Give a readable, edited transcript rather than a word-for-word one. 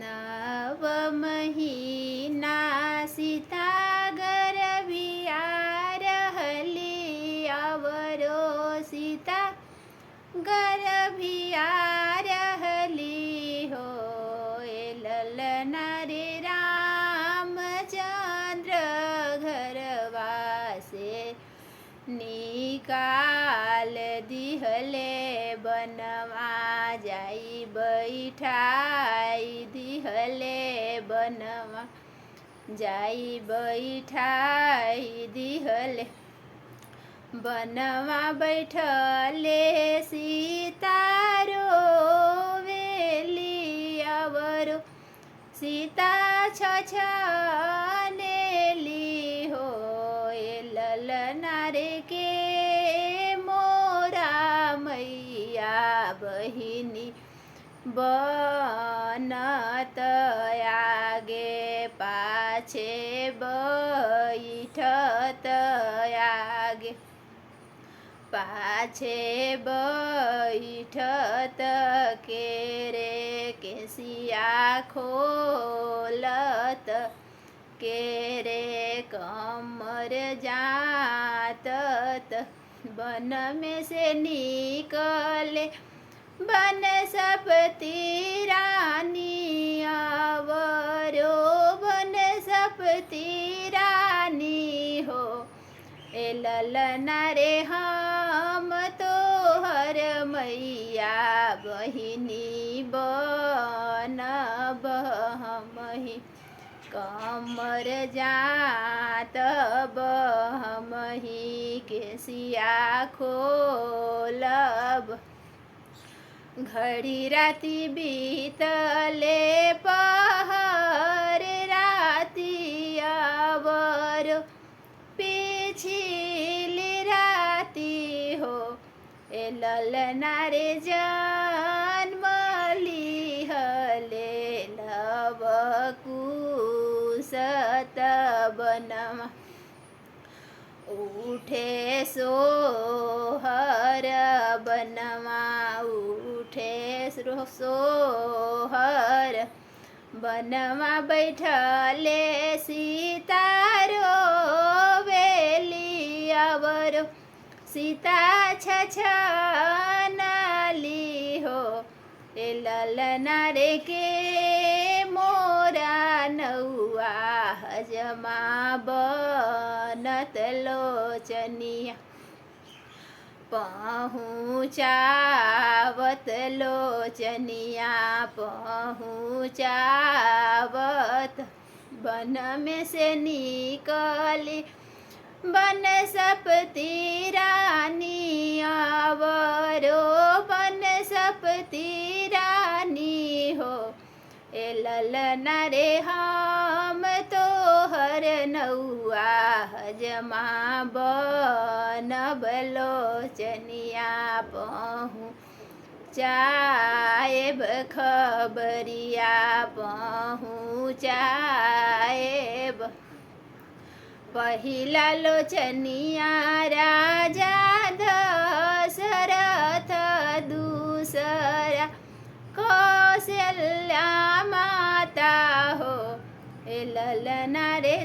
नव महीना सीता गर्भिया रहली अवरो सीता गर्भिया रहली हो ललना रे रामचंद्र घरवा से निकाल दिहले बनवा जाई बैठाई दिहले बनवा जाई बैठाई दिहले बनवा बैठले सीता रोवेली अवरो सीता छछनेली हो ललना रे के मोरा मैया बहिनी बनत आगे पाछे बैठत आगे पाछे बैठत के रे केसिया खोलत के रे कमर जातत बन में से निकले बनस्पति रानी अवरो बनस्पति रानी हो ए ललना रे हम तोहर मैया बहिनी बनब हमहि कमर जात हमहि केसिया खोलब घड़ी राती बीतले पहर राती अवरो पिछली राती हो ए ललना रे जन्मली हले लव कुसत बनवा उठे सोहर बनवा उठे सोहर बनवा बैठले सीता रोवेली अवरो सीता छछनली हो ए ललना रे के मोरा नौआ हजमा बनत लोचनिया पहुँचावत लोचनिया पहुँचावत बन में से निकली बनस्पति रानी अवरो बनस्पति रानी हो ए ललना रे हम तोहर नौआ हजमा बनब लोचनिया पहुँचाएब खबरिया पहुँचाएब पहिला लोचनिया राजा दशरथ दूसरा कौशल्या माता हो ए ललना रे